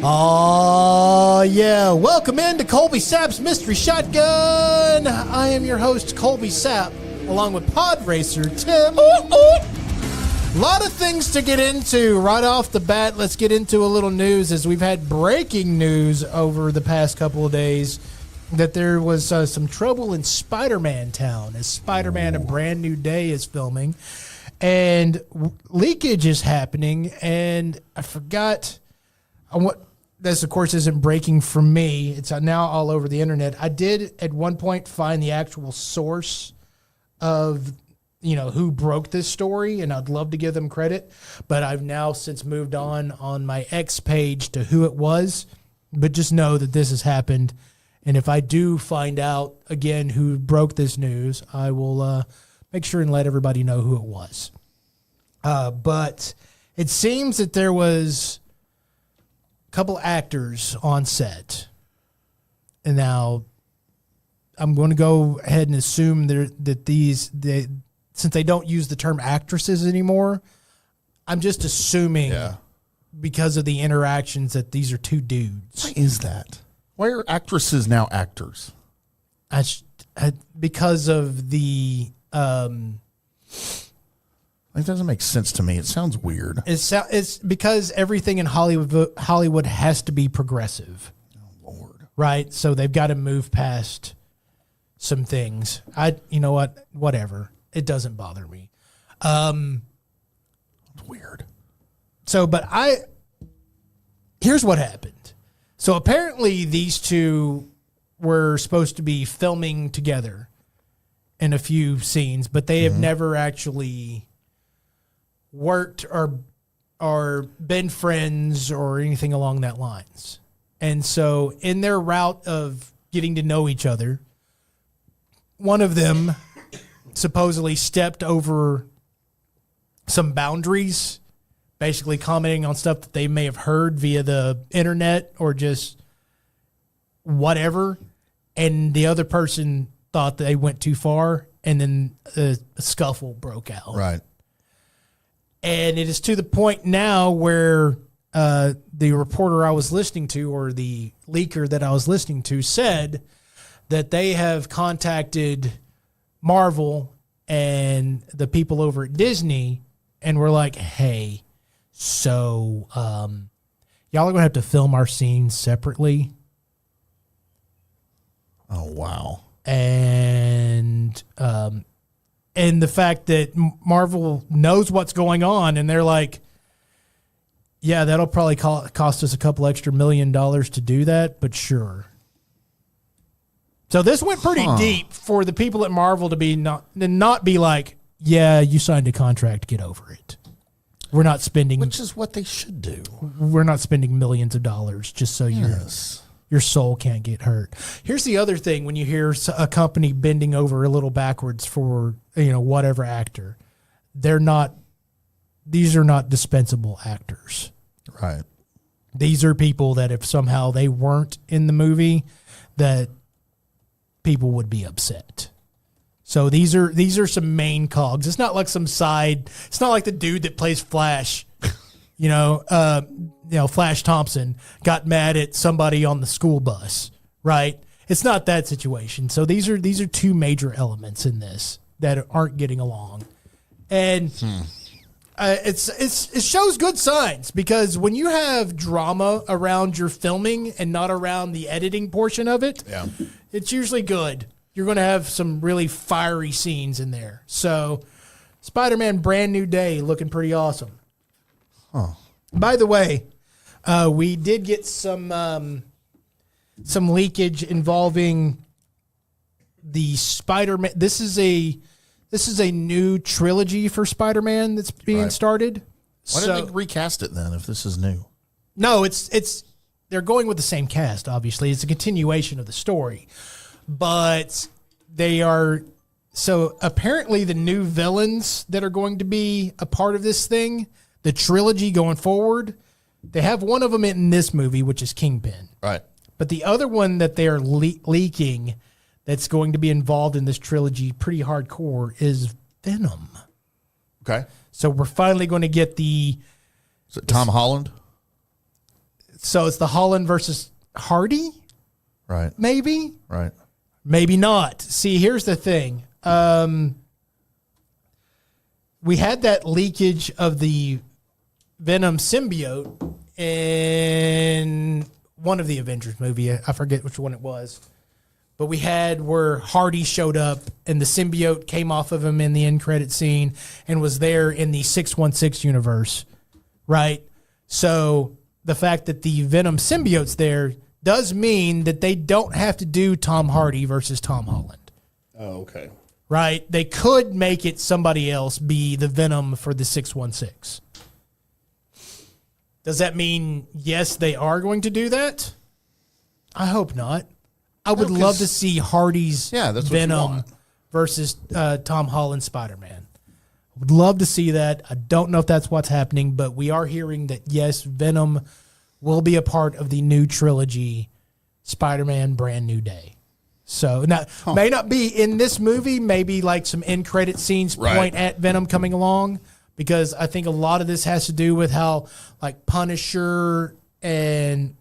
Oh, yeah. Welcome into Colby Sapp's Mystery Shotgun. I am your host, Colby Sapp, along with Pod Racer Tim. A lot of things to get into right off the bat. Let's get into a little news, as we've had breaking news over the past couple of days that there was some trouble in Spider-Man Town, as Spider-Man A Brand New Day is filming. And leakage is happening, and I forgot what this, of course, isn't breaking from me. It's now all over the internet. I did at one point find the actual source of, who broke this story, and I'd love to give them credit, but I've now since moved on my X page to who it was. But just know that this has happened, and if I do find out again who broke this news, I will make sure and let everybody know who it was. But it seems that there was a couple actors on set. And now I'm going to go ahead and assume that since they don't use the term actresses anymore, I'm just assuming because of the interactions that these are two dudes. Why is that? Why are actresses now actors? Because of the... It doesn't make sense to me. It sounds weird. It's because everything in Hollywood has to be progressive. Oh, Lord. Right? So they've got to move past some things. You know what? Whatever. It doesn't bother me. It's weird. So, here's what happened. So apparently these two were supposed to be filming together in a few scenes, but they have never actually worked or been friends or anything along that lines. And so in their route of getting to know each other, one of them supposedly stepped over some boundaries, basically commenting on stuff that they may have heard via the internet or just whatever. And the other person thought they went too far, and then a scuffle broke out. Right. And it is to the point now where the reporter I was listening to, or the leaker that I was listening to, said that they have contacted Marvel and the people over at Disney, and we're like, hey, so y'all are going to have to film our scenes separately. Oh, wow. And the fact that Marvel knows what's going on, and they're like, yeah, that'll probably cost us a couple extra $1 million to do that, but sure. So this went pretty deep for the people at Marvel to not be like, yeah, you signed a contract, get over it. We're not spending... Which is what they should do. We're not spending millions of dollars just so your soul can't get hurt. Here's the other thing: when you hear a company bending over a little backwards for whatever actor, these are not dispensable actors. Right. These are people that if somehow they weren't in the movie, that people would be upset. So these are some main cogs. It's not like some side. It's not like the dude that plays Flash. Flash Thompson got mad at somebody on the school bus, right? It's not that situation. So these are two major elements in this that aren't getting along, and it shows good signs, because when you have drama around your filming and not around the editing portion of it, it's usually good. You're going to have some really fiery scenes in there. So Spider-Man Brand New Day looking pretty awesome. Oh. By the way, we did get some leakage involving the Spider-Man. This is a new trilogy for Spider-Man that's being started. Why didn't they recast it then if this is new? No, it's they're going with the same cast, obviously. It's a continuation of the story. But they are... So apparently the new villains that are going to be a part of this thing, the trilogy going forward, they have one of them in this movie, which is Kingpin. Right. But the other one that they're leaking that's going to be involved in this trilogy pretty hardcore is Venom. Okay. So we're finally going to get Is it Tom Holland? So it's the Holland versus Hardy, Right. maybe? Right. Maybe not. See, here's the thing. We had that leakage of the Venom symbiote in one of the Avengers movie. I forget which one it was. But we had where Hardy showed up and the symbiote came off of him in the end credit scene and was there in the 616 universe, right? So the fact that the Venom symbiote's there does mean that they don't have to do Tom Hardy versus Tom Holland. Oh, okay. Right? They could make it somebody else be the Venom for the 616. Does that mean, yes, they are going to do that? I hope not. I would love to see Hardy's that's what you Venom want. versus Tom Holland Spider-Man. I would love to see that. I don't know if that's what's happening, but we are hearing that, yes, Venom will be a part of the new trilogy, Spider-Man Brand New Day. So now may not be in this movie, maybe like some end credit scenes point at Venom coming along, because I think a lot of this has to do with how like Punisher and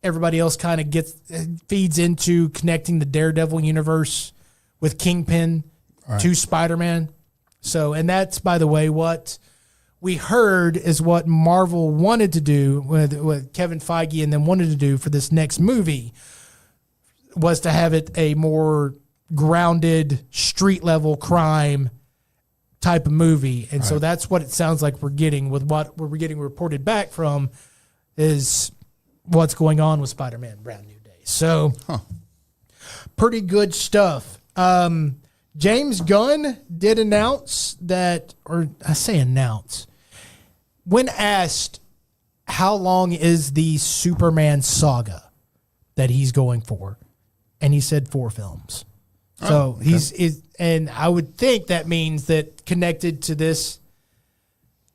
everybody else kind of feeds into connecting the Daredevil universe with Kingpin to Spider-Man. So, and that's, by the way, what we heard is what Marvel wanted to do, what Kevin Feige and them wanted to do for this next movie, was to have it a more grounded, street-level crime type of movie. And so that's what it sounds like we're getting with what we're getting reported back from is what's going on with Spider-Man Brand New Day. So pretty good stuff. James Gunn did announce that, or I say announce, when asked how long is the Superman saga that he's going for, and he said 4 films. So and I would think that means that connected to this,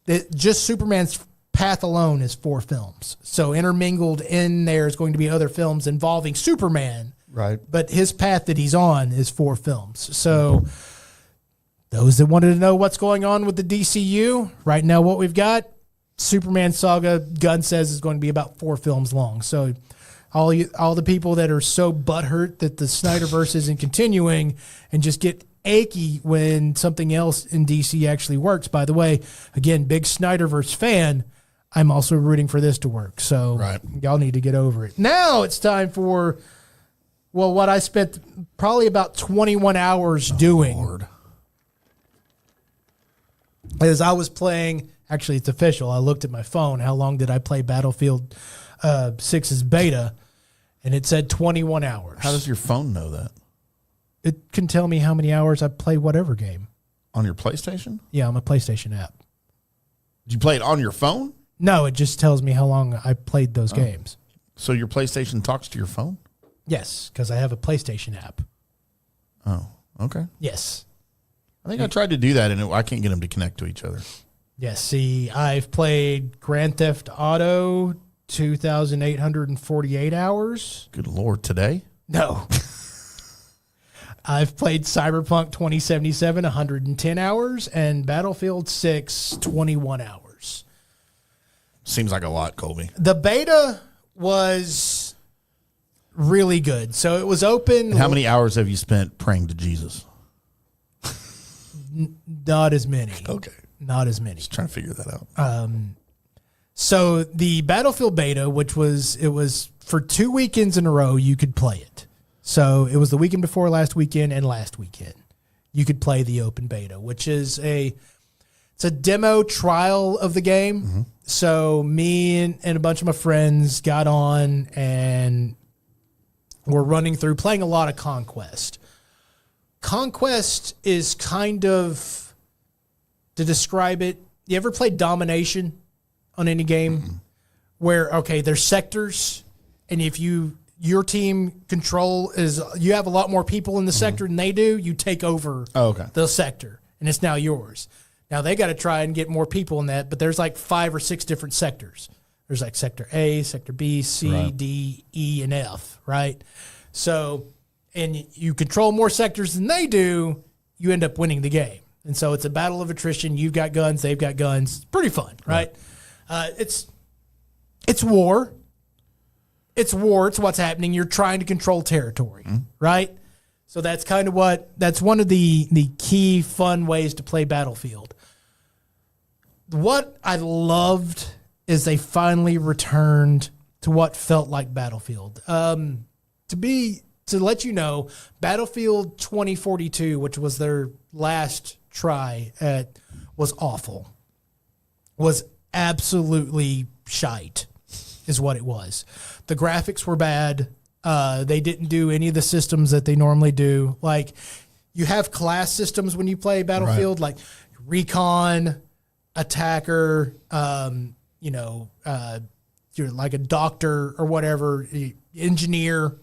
that just Superman's path alone is 4 films. So intermingled in there is going to be other films involving Superman. Right. But his path that he's on is 4 films. So those that wanted to know what's going on with the DCU, right now what we've got, Superman saga, Gunn says, is going to be about 4 films long. So all the people that are so butthurt that the Snyderverse isn't continuing and just get achy when something else in DC actually works. By the way, again, big Snyderverse fan, I'm also rooting for this to work. So y'all need to get over it. Now it's time for, well, what I spent probably about 21 hours doing. Lord. As I was playing, actually it's official, I looked at my phone, how long did I play Battlefield 6's beta, and it said 21 hours. How does your phone know that? It can tell me how many hours I play whatever game. On your PlayStation? Yeah, on my PlayStation app. Did you play it on your phone? No, it just tells me how long I played those games. So your PlayStation talks to your phone? Yes, because I have a PlayStation app. Oh, okay. Yes. I think I tried to do that, and I can't get them to connect to each other. Yes, see, I've played Grand Theft Auto 2,848 hours. Good Lord, today? No. I've played Cyberpunk 2077 110 hours and Battlefield 6 21 hours. Seems like a lot, Colby. The beta was really good. So it was open. And how many hours have you spent praying to Jesus? Not as many. Okay. Not as many. Just trying to figure that out. So the Battlefield beta, it was for 2 weekends in a row, you could play it. So it was the weekend before last weekend and last weekend. You could play the open beta, which is it's a demo trial of the game. Mm-hmm. So me and a bunch of my friends got on and we're running through, playing a lot of Conquest. Conquest is kind of, to describe it, you ever played Domination on any game? Mm-hmm. Where, okay, there's sectors, and if your team control is, you have a lot more people in the sector than they do, you take over the sector, and it's now yours. Now they got to try and get more people in that, but there's like 5 or 6 different sectors. There's like Sector A, Sector B, C, D, E, and F, right? So, and you control more sectors than they do, you end up winning the game. And so it's a battle of attrition. You've got guns, they've got guns. It's pretty fun, right? It's war. it's war. It's what's happening. You're trying to control territory, right? So that's kind of that's one of the key fun ways to play Battlefield. What I loved is they finally returned to what felt like Battlefield. To let you know, Battlefield 2042, which was their last try at, was awful. Was absolutely shite, is what it was. The graphics were bad. They didn't do any of the systems that they normally do. Like, you have class systems when you play Battlefield, like recon, attacker, you're like a doctor or whatever, engineer.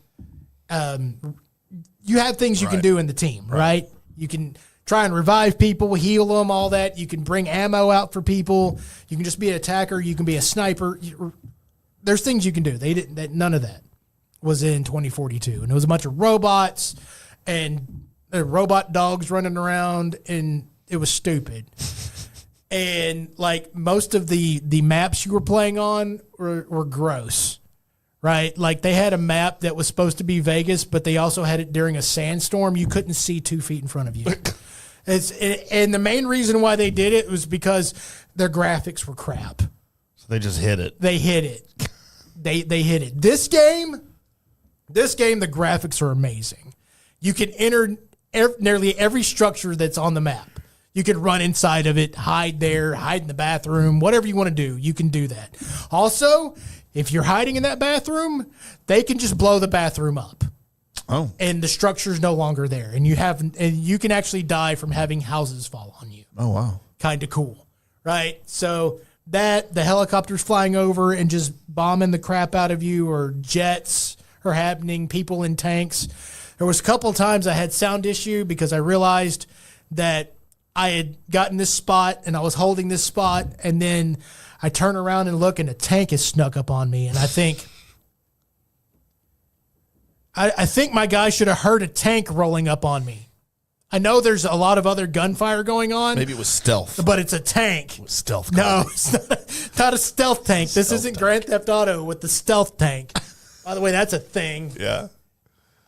You have things you can do in the team, right? You can try and revive people, heal them, all that. You can bring ammo out for people. You can just be an attacker. You can be a sniper. There's things you can do. None of that was in 2042. And it was a bunch of robots and robot dogs running around, and it was stupid. And like most of the maps you were playing on were gross, right? Like they had a map that was supposed to be Vegas, but they also had it during a sandstorm. You couldn't see 2 feet in front of you. And the main reason why they did it was because their graphics were crap. So they just hit it. They hit it. They hit it. This game, the graphics are amazing. You can enter nearly every structure that's on the map. You can run inside of it, hide there, hide in the bathroom, whatever you want to do, you can do that. Also, if you're hiding in that bathroom, they can just blow the bathroom up. Oh. And the structure's no longer there. And you can actually die from having houses fall on you. Oh, wow. Kind of cool, right? So the helicopters flying over and just bombing the crap out of you, or jets are happening, people in tanks. There was a couple of times I had sound issue because I realized that I had gotten this spot and I was holding this spot, and then I turn around and look and a tank has snuck up on me, and I think my guy should have heard a tank rolling up on me. I know there's a lot of other gunfire going on. Maybe it was stealth. But it's a tank. It was stealth. No, it's not a stealth tank. This isn't Grand Theft Auto with the stealth tank. By the way, that's a thing. Yeah.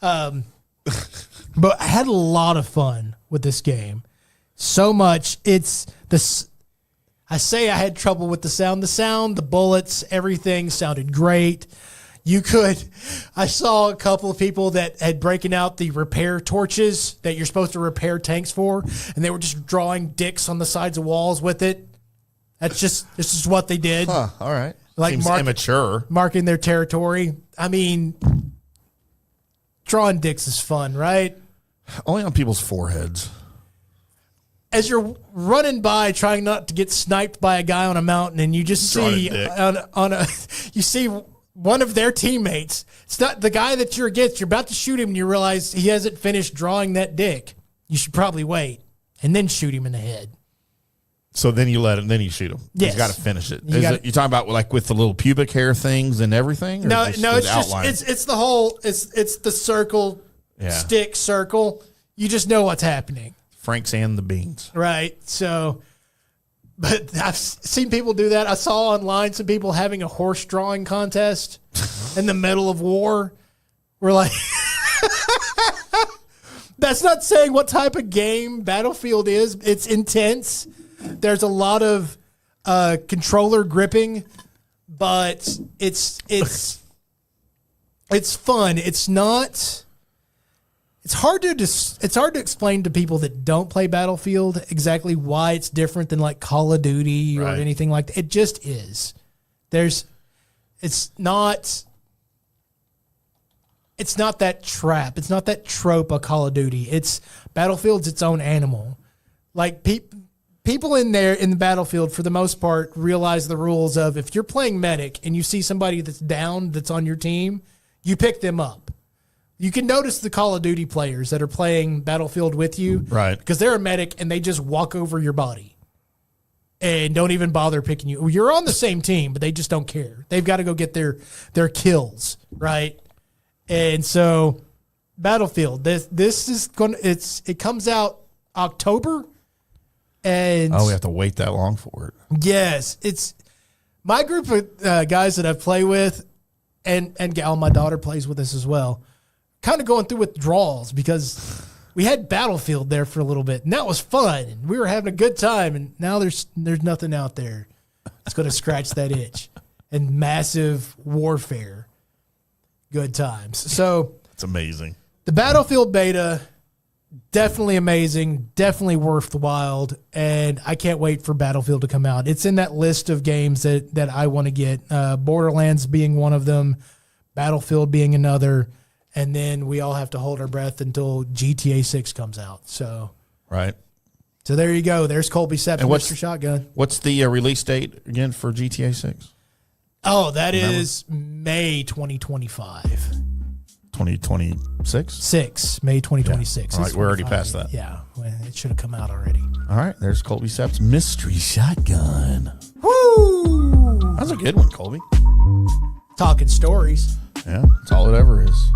But I had a lot of fun with this game. So much. I say I had trouble with the sound. The sound, the bullets, everything sounded great. I saw a couple of people that had breaking out the repair torches that you're supposed to repair tanks for, and they were just drawing dicks on the sides of walls with it. This is what they did. Huh, all right. Like Seems immature. Marking their territory. I mean, drawing dicks is fun, right? Only on people's foreheads. As you're running by trying not to get sniped by a guy on a mountain, and you just see you see one of their teammates. It's not the guy that you're against. You're about to shoot him, and you realize he hasn't finished drawing that dick. You should probably wait and then shoot him in the head. So then you let him, then you shoot him. Yes. He's got to finish it. You talking about like with the little pubic hair things and everything? Or No, it's it's the whole, it's the circle, stick circle. You just know what's happening. Franks and the beans. Right. So, but I've seen people do that. I saw online some people having a horse drawing contest in the middle of war. We're like, that's not saying what type of game Battlefield is. It's intense. There's a lot of controller gripping, but it's fun. It's not. It's hard to explain to people that don't play Battlefield exactly why it's different than like Call of Duty or anything like that. It just is. It's not that trap. It's not that trope of Call of Duty. Battlefield's its own animal. Like people in the Battlefield, for the most part, realize the rules of if you're playing medic and you see somebody that's down that's on your team, you pick them up. You can notice the Call of Duty players that are playing Battlefield with you. Right. Because they're a medic and they just walk over your body and don't even bother picking you. You're on the same team, but they just don't care. They've got to go get their kills, right? And so Battlefield, this is it comes out October. And we have to wait that long for it. Yes. It's my group of guys that I play with. and Gal, my daughter, plays with us as well. Kind of going through withdrawals because we had Battlefield there for a little bit, and that was fun, and we were having a good time. And now there's nothing out there that's going to scratch that itch. And massive warfare, good times. So it's amazing. The Battlefield beta, definitely amazing, definitely worthwhile, and I can't wait for Battlefield to come out. It's in that list of games that I want to get. Borderlands being one of them, Battlefield being another, and then we all have to hold our breath until GTA 6 comes out. So right. So there you go. There's Colby Sapp and Mr. Shotgun. What's the release date again for GTA 6? Oh, that is May 2025. 2026? May 2026. Yeah. All right, we're already past that. Yeah, well, it should have come out already. All right, there's Colby Sapp's mystery shotgun. Woo! That's a good one, Colby. Talking stories. Yeah, that's all it ever is.